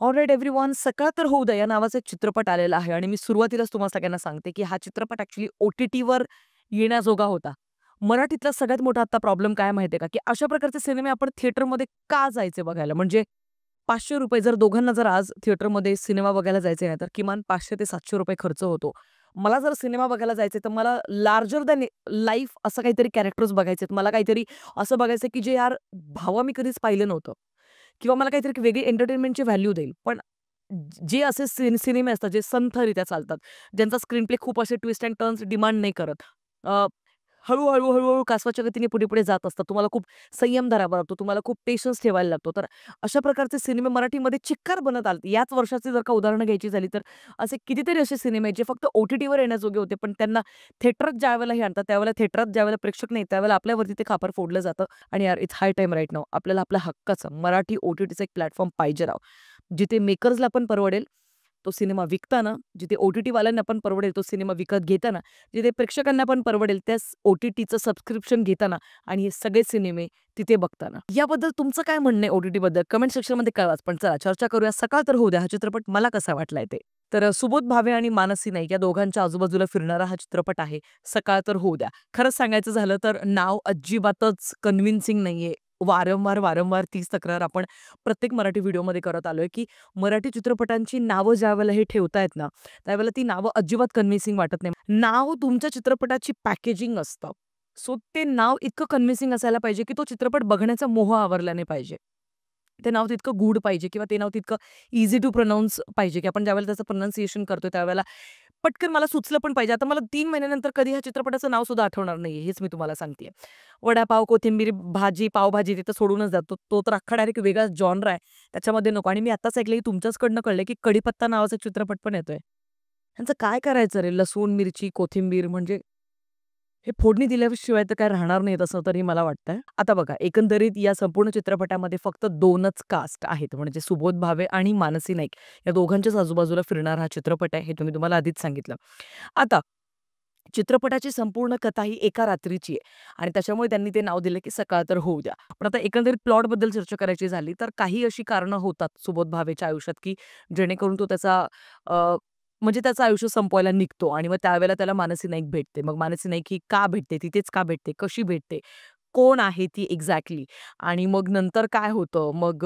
Alright everyone, सकाळ तर होऊ द्या या नावाचा एक चित्रपट आलेला आहे आणि मी सुरुवातीलाच तुम्हाला सगळ्यांना सांगते, की हा चित्रपट ॲक्चुअली ओ-टी-टीवर येण्याजोगा होता. मराठीतला सगळ्यात मोठा आता प्रॉब्लेम काय माहिती आहे का, की अशा प्रकारचे सिनेमे आपण थिएटरमध्ये का जायचे बघायला? म्हणजे ₹500 जर दोघांना जर आज थिएटरमध्ये सिनेमा बघायला जायचे नाही, तर किमान ₹500 ते ₹700 खर्च होतो. मला जर सिनेमा बघायला जायचे, तर मला लार्जर दॅन लाईफ असं काहीतरी कॅरेक्टर्स बघायचे मला काहीतरी असं बघायचं, की जे यार भावा मी कधीच पाहिलं नव्हतं. किंवा मला काहीतरी एक वेगळी एंटरटेनमेंटची व्हॅल्यू देईल. पण जे असे सिनेमे असतात, जे संथरित्या चालतात, ज्यांचा स्क्रीन प्ले खूप असे ट्विस्ट एंड टर्न्स डिमांड नाही करत. अ, हळू-हळू, हळू-हळू कासवाच्या गतीने पुढे-पुढे जात असतात. तुम्हाला खूप संयम धरावा लागतो. तुम्हाला खूप पेशन्स ठेवायला लागतो. तर अशा प्रकारचे सिनेमे मराठीमध्ये चिक्कार बनत आलेत. याच वर्षाची जर का उदाहरणं घ्यायची झाली, तर असे कितीतरी असे सिनेमे आहेत, जे फक्त ओ-टी-टीवर येण्याजोगे होते. पण त्यांना थिएटरात ज्यावेळेला हे आणतात, त्यावेळेला थिएटरात ज्यावेळेला प्रेक्षक नाही, त्यावेळेला आपल्यावरती ते खापर फोडलं जातं आणि यार it's high time right now. आपल्याला आपल्या हक्काचं मराठी ओ-टी-टीचं एक प्लॅटफॉर्म पाहिजे राव. जिथे मेकर्सला पण परवडेल, तो सिनेमा विकताना, जिथे ओ-टी-टीवाल्यांना पण परवडेल तो सिनेमा विकत घेताना, जिथे प्रेक्षकांना पण परवडेल त्याच ओ-टी-टीचं सबस्क्रिप्शन घेताना आणि हे सगळे सिनेमे तिथे बघताना. याबद्दल तुमचं काय म्हणणं आहे ओ-टी-टीबद्दल? कमेंट सेक्शनमध्ये कळवाच. पण चला चर्चा करूया. सकाळ तर होऊ द्या. हा चित्रपट मला कसा वाटलाय ते. तर सुबोध भावे आणि मानसी नाईक या दोघांच्या आजूबाजूला फिरणारा हा चित्रपट आहे. सकाळ तर होऊ द्या. खरंच सांगायचं झालं तर नाव अजिबातच कन्व्हिन्सिंग नाहीये. वारंवार तीच तक्रार आपण प्रत्येक मराठी व्हिडिओमध्ये करत आलोय, की मराठी चित्रपटांची नावं ज्यावेळेला हे ठेवतायत ना, त्यावेळेला ती नावं अजिबात कन्व्हिन्सिंग वाटत नाही. नाव तुमच्या चित्रपटाची पॅकेजिंग असतं. सो ते नाव इतकं कन्व्हिन्सिंग असायला पाहिजे, की तो चित्रपट बघण्याचा मोह आवरला नाही पाहिजे. ते नाव तितकं गूढ पाहिजे किंवा ते नाव तितकं ईझी टू प्रोनाउन्स पाहिजे, की आपण ज्यावेळेला त्याचं प्रोनन्सिएशन करतोय त्यावेळेला पटकन मला सुचलं पण पाहिजे. आता मला 3 महिन्यानंतर कधी ह्या चित्रपटाचं नाव सुद्धा आठवणार नाहीये, हेच मी तुम्हाला सांगतेय. वडापाव, कोथिंबीर भाजी, पावभाजी तिथं सोडूनच जातो. तो तर अख्खा डायरेक्ट वेगळाच जॉनर आहे. त्याच्यामध्ये नको आणि मी आत्ताच ऐकलं, की तुमच्याचकडनं कळलंय, की कडीपत्ता नावाचा चित्रपट पण येतोय. ह्यांचं काय करायचं रे? लसूण, मिरची, कोथिंबीर म्हणजे हे फोडणी दिल्याशिवाय तर काय राहणार नाहीत असं तरी मला वाटतंय. आता बघा एकंदरीत या संपूर्ण चित्रपटामध्ये फक्त 2च कास्ट आहेत म्हणजे सुबोध भावे आणि मानसी नाईक या दोघांच्याच आजूबाजूला फिरणारा हा चित्रपट आहे, हे तुम्हाला आधीच सांगितलं. आता चित्रपटाची संपूर्ण कथा ही एका रात्रीची आहे आणि त्याच्यामुळे त्यांनी ते नाव दिलं की सकाळ तर होऊ द्या. पण आता एकंदरीत प्लॉटबद्दल चर्चा करायची झाली तर काही अशी कारणं होतात सुबोध भावेच्या आयुष्यात, की जेणेकरून तो त्याचा म्हणजे त्याचं आयुष्य संपवायला निघतो आणि मग त्यावेळेला त्याला मानसी नाईक भेटते. मग मानसी नाईक ही का भेटते? तिथेच का भेटते? कशी भेटते? कोण आहे ती एक्झॅक्टली? आणि मग नंतर काय होतं? मग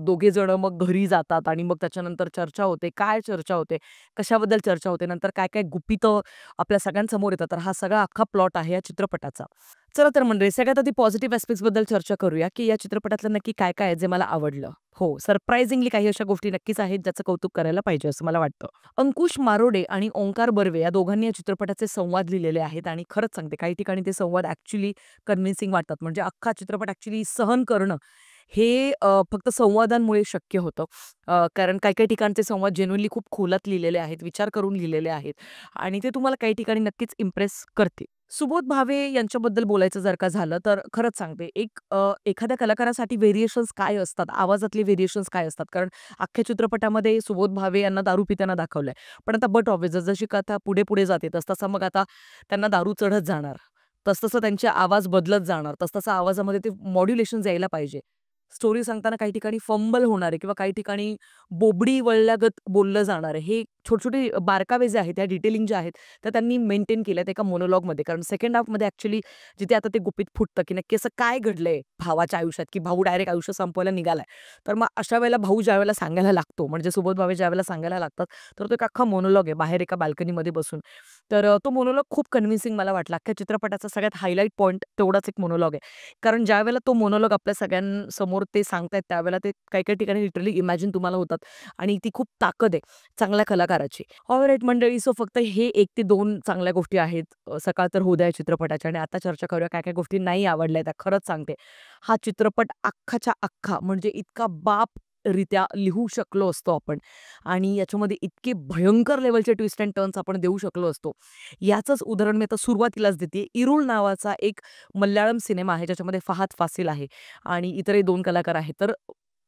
दोघे जण मग घरी जातात आणि मग त्याच्यानंतर चर्चा होते. काय चर्चा होते? कशाबद्दल चर्चा होते? नंतर काय-काय गुपितं आपल्या सगळ्यांसमोर येतात. तर हा सगळा अख्खा प्लॉट आहे या चित्रपटाचा. चला तर मंडळी सगळ्यात आधी पॉझिटिव्ह ॲस्पेक्ट्सबद्दल चर्चा करूया, की या चित्रपटातलं नक्की काय-काय आहे जे मला आवडलं. हो, सरप्रायझिंगली काही अशा गोष्टी नक्कीच आहेत ज्याचं कौतुक करायला पाहिजे असं मला वाटतं. अंकुश मारोडे आणि ओंकार बर्वे या दोघांनी या चित्रपटाचे संवाद लिहिलेले आहेत आणि खरंच सांगते काही ठिकाणी ते संवाद ॲक्चुअली कन्व्हिन्सिंग वाटतात. म्हणजे अख्खा चित्रपट ॲक्चुअली सहन करणं हे फक्त संवादांमुळे शक्य होतं. कारण काही-काही ठिकाणचे संवाद जेन्युइनली खूप खोलात लिहिलेले आहेत, विचार करून लिहिलेले आहेत आणि ते तुम्हाला काही ठिकाणी नक्कीच इम्प्रेस करतील. सुबोध भावे यांच्याबद्दल बोलायचं जर का झालं तर खरंच सांगते एखाद्या कलाकारासाठी व्हेरिएशन्स काय असतात, आवाजातले व्हेरिएशन्स काय असतात. कारण अख्ख्या चित्रपटामध्ये सुबोध भावे यांना दारू पिताना दाखवलंय. पण आता बट ऑब्व्हियस जसजशी कथा पुढे-पुढे जाते तसतसा मग आता त्यांना दारू चढत जाणार. तसतसं त्यांचे आवाज बदलत जाणार. तसतसं आवाजामध्ये ते मॉड्युलेशन्स यायला पाहिजे. स्टोरी सांगताना काही ठिकाणी फंबल होणार आहे किंवा काही ठिकाणी बोबडी वळल्यागत बोललं जाणार आहे. हे छोटे-छोटे बारकावे जे आहेत, त्या डिटेलिंग ज्या आहेत, त्या त्यांनी मेंटेन केल्यात एका मोनोलॉगमध्ये. कारण सेकंड हाल्फमध्ये ॲक्चुअली जिथे आता ते गुपित फुटतं, की नक्की असं काय घडलंय भावाच्या आयुष्यात, की भाऊ डायरेक्ट आयुष्य संपवायला निघालाय. तर मग अशा वेळेला भाऊ ज्यावेळेला सांगायला लागतो, म्हणजे सुबोध भावे ज्यावेळेला सांगायला लागतात, तर तो एक अख्खा मोनोलॉग आहे बाहेर एका बाल्कनीमध्ये बसून. तर तो मोनोलॉग खूप कन्व्हिन्सिंग मला वाटला. अख्ख्या चित्रपटाचा सगळ्यात हायलाइट पॉइंट तेवढाच एक मोनोलॉग आहे. कारण ज्यावेळेला तो मोनोलॉग आपल्या सगळ्यांसमोर ते सांगतायत, त्यावेळेला ते काही-काही ठिकाणी लिटरली इमॅजिन तुम्हाला होतात आणि ती खूप ताकद आहे चांगल्या कलाकाराची. ऑलराइट मंडळी, सो फक्त हे 1 ते 2 चांगल्या गोष्टी आहेत सकाळ तर होऊ द्या या चित्रपटाच्या आणि आता चर्चा करूया काय-काय गोष्टी नाही आवडल्या त्या. खरंच सांगते. हा चित्रपट अख्खाच्या अख्खा म्हणजे इतका बापरित्या लिहू शकलो असतो आपण आणि याच्यामध्ये इतके भयंकर लेव्हलचे ट्विस्ट एंड टर्न्स आपण देऊ शकलो असतो. याचंच उदाहरण मी आता सुरुवातीलाच देते. इरुळ नावाचा एक मल्याळम सिनेमा आहे, ज्याच्यामध्ये फहाद फासिल आहे आणि इतरही 2 कलाकार आहेत. तर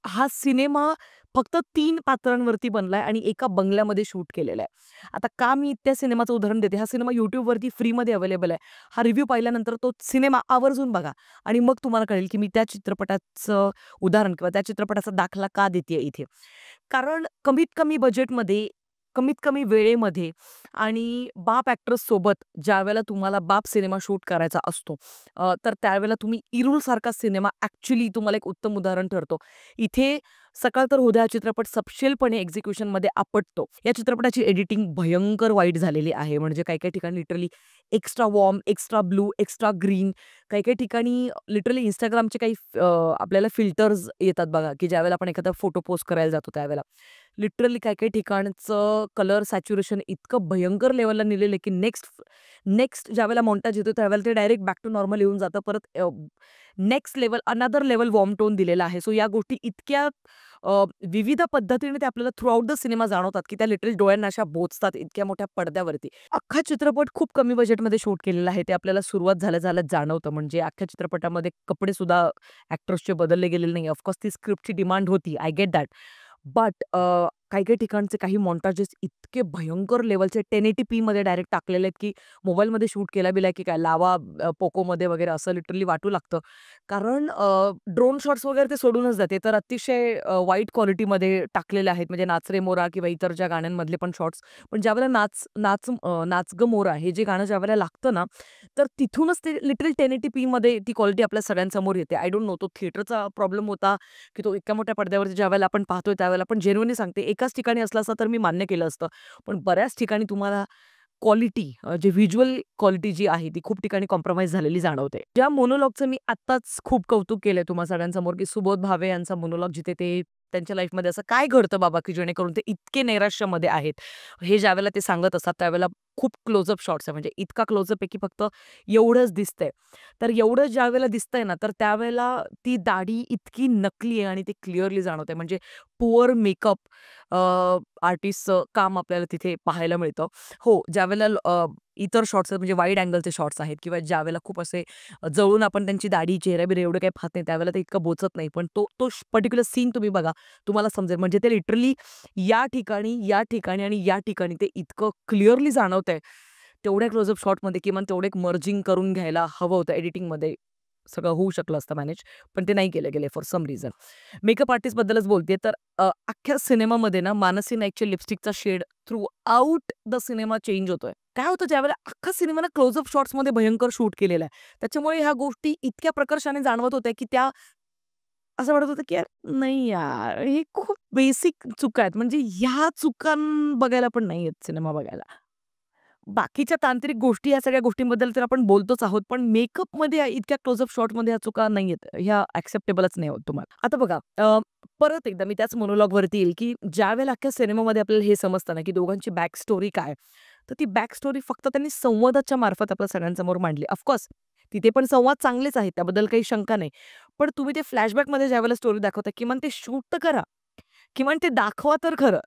हा सिनेमा फक्त 3 पात्रांवरती बनलाय आणि एका बंगल्यामध्ये शूट केलेला आहे. आता का मी त्या सिनेमाचं उदाहरण देते? हा सिनेमा YouTubeवरती फ्रीमध्ये अवेलेबल आहे. हा रिव्ह्यू पाहिल्यानंतर तो सिनेमा आवर्जून बघा आणि मग तुम्हाला कळेल, की मी त्या चित्रपटाचं उदाहरण किंवा त्या चित्रपटाचा दाखला का देतेय इथे. कारण कमीत कमी बजेटमध्ये, कमीत कमी वेळेमध्ये आणि बाप ॲक्टर्स सोबत ज्यावेळेला तुम्हाला बाप सिनेमा शूट करायचा असतो, तर त्यावेळेला तुम्ही इरूळ सारखा सिनेमा ॲक्चुअली तुम्हाला एक उत्तम उदाहरण ठरतो. इथे सकाळ तर उद्या हा चित्रपट सपशेलपणे एक्झिक्युशनमध्ये आपटतो. या चित्रपटाची एडिटिंग भयंकर वाईट झालेली आहे. म्हणजे काही-काही ठिकाणी literally extra warm, extra blue, extra green, काही-काही ठिकाणी लिटरली Instagramचे काही आपल्याला फिल्टर्स येतात बघा, की ज्यावेळेला आपण एखादा फोटो पोस्ट करायला जातो त्यावेळेला. लिटरली काही-काही ठिकाणचं कलर सॅच्युरेशन इतकं भयंकर लेव्हलला नेलेलं आहे, की नेक्स्ट नेक्स्ट ज्यावेळेला मॉन्टाज येतो त्यावेळेला ते डायरेक्ट बॅक टू नॉर्मल येऊन जातं. परत next level, another level warm tone दिलेला आहे. सो या गोष्टी इतक्या विविध पद्धतीने ते आपल्याला थ्रू आउट द सिनेमा जाणवतात, की त्या लिटरली डोळ्यांना अशा बोचतात इतक्या मोठ्या पडद्यावरती. अख्खा चित्रपट खूप कमी बजेटमध्ये शूट केलेला आहे. ते आपल्याला सुरुवात झाल्या-झाल्या जाणवतं. म्हणजे अख्ख्या चित्रपटामध्ये कपडेसुद्धा ॲक्टर्सचे बदलले गेलेले नाही. ऑफकोर्स ती स्क्रिप्टची डिमांड होती. I get that. बट काही-काही ठिकाणचे काही मॉन्टाजेस इतके भयंकर लेव्हलचे 1080pमध्ये डायरेक्ट टाकलेले आहेत, की मोबाईलमध्ये शूट केला-बिला की काय लावा पोकोमध्ये वगैरे असं लिटरली वाटू लागतं. कारण ड्रोन शॉट्स वगैरे ते सोडूनच द्या. तर अतिशय वाईट क्वालिटीमध्ये टाकलेले आहेत. म्हणजे नाच रे मोरा किंवा इतर ज्या गाण्यांमधले पण शॉट्स. पण ज्यावेळेला नाच गं मोरा हे जे गाणं ज्यावेळेला लागतं ना, तर तिथूनच ते लिटरली 1080pमध्ये ती क्वालिटी आपल्या सगळ्यांसमोर येते. आय डोंट नो तो थिएटरचा प्रॉब्लेम होता, की तो इतक्या मोठ्या पडद्यावरती ज्यावेळेला आपण पाहतोय त्यावेळेला पण जेन्युइनली सांगते एकाच ठिकाणी असला असता तर मी मान्य केलं असतं. पण बऱ्याच ठिकाणी तुम्हाला क्वालिटी जे व्हिज्युअल क्वालिटी जी आहे ती खूप ठिकाणी कॉम्प्रोमाईज झालेली जाणवते. ज्या मोनोलॉगचं मी आत्ताच खूप कौतुक केलंय तुम्हा सगळ्यांसमोर, की सुबोध भावे यांचा मोनोलॉग जिथे ते त्यांच्या लाईफमध्ये असं काय घडतं बाबा, की जेणेकरून ते इतके नैराश्यामध्ये आहेत. हे ज्यावेळेला ते सांगत असतात त्यावेळेला खूप क्लोजअप शॉट्स आहे. म्हणजे इतका क्लोजअप आहे, की फक्त एवढंच दिसतंय. तर एवढं ज्यावेळेला दिसतंय ना, तर त्यावेळेला ती दाढी इतकी नकली आहे आणि ते क्लिअरली जाणवतंय. म्हणजे पुअर मेकअप आर्टिस्टचं काम आपल्याला तिथे पाहायला मिळतं. हो, ज्यावेळेला इतर शॉट्स आहेत म्हणजे वाईड अँगलचे शॉट्स आहेत किंवा ज्यावेळेला खूप असे जवळून आपण त्यांची दाढी, चेहरा-बिहरा एवढं काही पाहत नाही, त्यावेळेला ते इतकं बोचत नाही. पण तो पर्टिक्युलर सीन तुम्ही बघा, तुम्हाला समजेल. म्हणजे ते लिटरली या ठिकाणी, या ठिकाणी आणि या ठिकाणी ते इतकं क्लिअरली जाणवतंय. तेवढ्या क्लोजअप शॉटमध्ये किमान तेवढं एक मर्जिंग करून घ्यायला हवं होतं एडिटिंगमध्ये. सगळं होऊ शकलं असतं मॅनेज, पण ते नाही केलं गेले फॉर सम रिझन. मेकअप आर्टिस्टबद्दलच बोलतेय तर अख्ख्या सिनेमामध्ये ना मानसी नाईकच्या लिपस्टिकचा shade throughout the cinema change होतोय. काय होतं ज्यावेळेला अख्खा सिनेमा ना क्लोजअप शॉट्समध्ये भयंकर शूट केलेला आहे. त्याच्यामुळे ह्या गोष्टी इतक्या प्रकर्षाने जाणवत होत्या, की त्या असं वाटत होतं, की यार नाही यार, हे खूप बेसिक चुका आहेत. म्हणजे ह्या चुका बघायला पण नाहीयेत सिनेमा बघायला. बाकीच्या तांत्रिक गोष्टी या सगळ्या गोष्टींबद्दल तर आपण बोलतोच आहोत. पण मेकअपमध्ये इतक्या क्लोजअप शॉटमध्ये ह्या चुका नाहीयेत. ह्या एक्सेप्टेबलच नाही होत तुम्हाला. आता बघा परत एकदा मी त्याच मोनोलॉगवरती येईल, की ज्यावेळेला अख्ख्या सिनेमामध्ये आपल्याला हे समजतं ना, की दोघांची बॅक स्टोरी काय? तर ती बॅक स्टोरी फक्त त्यांनी संवादाच्या मार्फत आपल्या सगळ्यांसमोर मांडली. ऑफकोर्स तिथे पण संवाद चांगलेच आहेत, त्याबद्दल काही शंका नाही. पण तुम्ही ते फ्लॅशबॅकमध्ये ज्यावेळेला स्टोरी दाखवता, किमान ते शूट तर करा. किमान ते दाखवा तर खरं.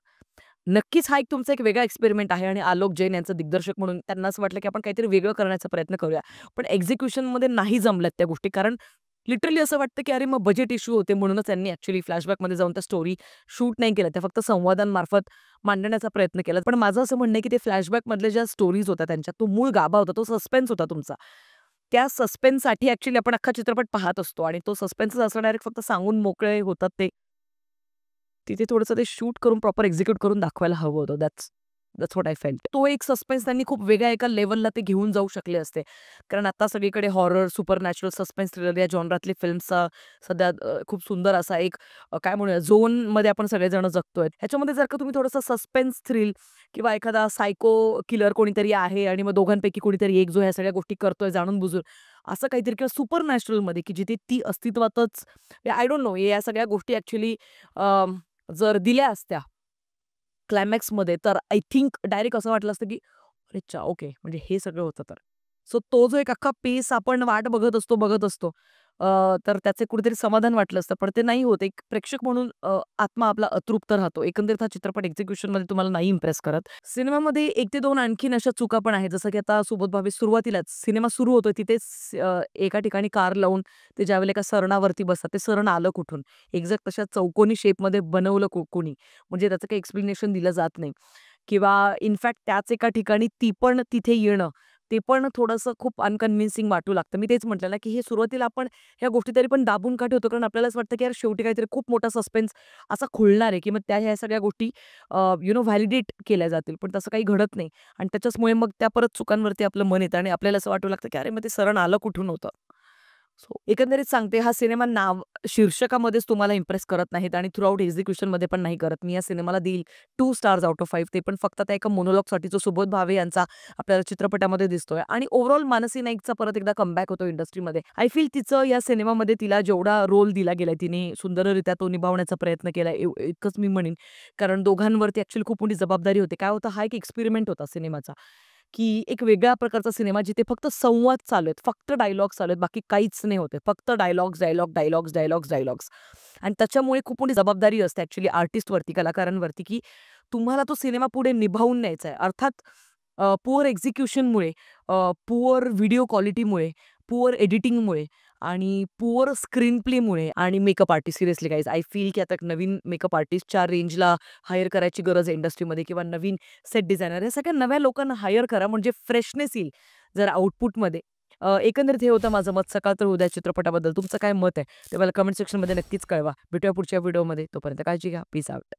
नक्कीच हा एक तुमचा एक वेगळा एक्सपेरिमेंट आहे आणि आलोक जैन यांचं दिग्दर्शक म्हणून त्यांना असं वाटलं, की आपण काहीतरी वेगळं करण्याचा प्रयत्न करूया. पण एक्झिक्युशनमध्ये नाही जमल्यात त्या गोष्टी. कारण लिटरली असं वाटतं, की अरे मग बजेट इश्यू होते म्हणूनच त्यांनी ॲक्चुअली फ्लॅशबॅकमध्ये जाऊन त्या स्टोरी शूट नाही केल्या. त्या फक्त संवादांमार्फत मांडण्याचा प्रयत्न केला. पण माझं असं म्हणणं आहे, की ते फ्लॅशबॅकमधल्या ज्या स्टोरीज होत्या त्यांच्या, तो मूळ गाभा होता, तो सस्पेन्स होता तुमचा. त्या सस्पेन्ससाठी ॲक्चुअली आपण अख्खा चित्रपट पाहत असतो आणि तो सस्पेन्सच असं डायरेक्ट फक्त सांगून मोकळे होतात ते तिथे थोडंसं ते शूट करून प्रॉपर एक्झिक्यूट करून दाखवायला हवं होतं. That's that's what I felt. तो एक सस्पेन्स त्यांनी खूप वेगळ्या एका लेव्हलला ते घेऊन जाऊ शकले असते. कारण आता सगळीकडे हॉरर, सुपरनॅचरल, सस्पेन्स थ्रिलर या जॉनरातले फिल्म्सचा सध्या खूप सुंदर असा एक काय म्हणूया झोनमध्ये आपण सगळेजण जगतोय. ह्याच्यामध्ये जर का तुम्ही थोडंसं सस्पेन्स थ्रिल किंवा एखादा सायको किलर कोणीतरी आहे आणि मग दोघांपैकी कोणीतरी एक जो ह्या सगळ्या गोष्टी करतोय जाणून-बुजून, असं काहीतरी किंवा सुपरनॅचरलमध्ये की जिथे ती अस्तित्वातच आय डोंट नो या सगळ्या गोष्टी ॲक्चुअली जर दिल्या असत्या क्लायमॅक्समध्ये तर आय थिंक डायरेक्ट असं वाटलं असतं, की "अरे चा ओके म्हणजे हे सगळं होतं तर." सो तो जो एक अख्खा पेस आपण वाट बघत असतो तर त्याचे कुठेतरी समाधान वाटलं असतं. पण ते नाही होत. एक प्रेक्षक म्हणून आत्मा आपला अतृप्त राहतो. एकंदरीत हा चित्रपट एक्झिक्युशनमध्ये तुम्हाला नाही इम्प्रेस करत. सिनेमामध्ये 1 ते 2 आणखीन अशा चुका पण आहेत. जसं की आता सुबोध भावे सुरुवातीलाच सिनेमा सुरू होतोय तिथेच एका ठिकाणी कार लावून ते ज्यावेळेला एका सरणावरती बसतात, ते सरण आलं कुठून? एक्झॅक्ट तशा चौकोनी शेपमध्ये बनवलं कोणी? म्हणजे त्याचं काही एक्सप्लेनेशन दिलं जात नाही. किंवा इनफॅक्ट त्याच एका ठिकाणी ती पण तिथे येणं. ते पण थोडंसं खूप अनकन्व्हिन्सिंग वाटू लागतं. मी तेच म्हटलं ना, की हे सुरुवातीला आपण ह्या गोष्टी तरी पण दाबून का ठेवतो? कारण आपल्याला असं वाटतं, की यार शेवटी काहीतरी खूप मोठा सस्पेन्स असा खुलणार आहे, की मग त्या ह्या सगळ्या गोष्टी व्हॅलिडेट केल्या जातील. पण तसं काही घडत नाही आणि त्याच्याचमुळे मग त्या परत चुकांवरती आपलं मन येतं आणि आपल्याला असं वाटू लागतं, की अरे मग ते सरण आलं कुठून होतं? सो एकंदरीत सांगते हा सिनेमा शीर्षकामध्येच तुम्हाला इम्प्रेस करत नाहीत आणि थ्रूआउट एक्झिक्युशनमध्ये पण नाही करत. मी या सिनेमाला देईल 2 स्टार्स आउट ऑफ 5 ते पण फक्त त्या एका मोनोलॉगसाठी जो सुबोध भावे यांचा आपल्याला चित्रपटामध्ये दिसतोय आणि ओव्हरऑल मानसी नाईकचा परत एकदा कमबॅक होतो इंडस्ट्रीमध्ये. आय फील तिचं या सिनेमामध्ये तिला जेवढा रोल दिला गेलाय, तिने सुंदररित्या तो निभावण्याचा प्रयत्न केलाय इतकंच मी म्हणेन. कारण दोघांवरती ॲक्चुअली खूप मोठी जबाबदारी होती. काय होतं, हा एक एक्सपेरिमेंट होता सिनेमाचा. की एक वेगळ्या प्रकारचा सिनेमा जिथे फक्त संवाद चालू आहेत, फक्त डायलॉग्स चालू आहेत, बाकी काहीच नाही होत फक्त dialogues, dialogue, dialogues, dialogues, dialogues आणि त्याच्यामुळे खूप मोठी जबाबदारी असते ॲक्चुअली आर्टिस्टवरती, कलाकारांवरती, की तुम्हाला तो सिनेमा पुढे निभावून न्यायचा आहे. अर्थात पुअर एक्झिक्युशनमुळे, पुअर व्हिडिओ क्वालिटीमुळे, पुअर एडिटिंगमुळे आणि पुअर स्क्रीन प्लेमुळे आणि makeup artist seriously guys I feel की आता एक नवीन मेकअप आर्टिस्टच्या रेंजला हायर करायची गरज आहे इंडस्ट्रीमध्ये किंवा नवीन सेट डिझायनर या सगळ्या नव्या लोकांना हायर करा म्हणजे फ्रेशनेस येईल जरा आउटपुटमध्ये. एकंदरीत हे होतं माझं मत सकाळ तर उद्या चित्रपटाबद्दल. तुमचं काय मत आहे ते मला कमेंट सेक्शनमध्ये नक्कीच कळवा. भेटूया पुढच्या व्हिडिओमध्ये. तोपर्यंत काळजी घ्या. Peace out.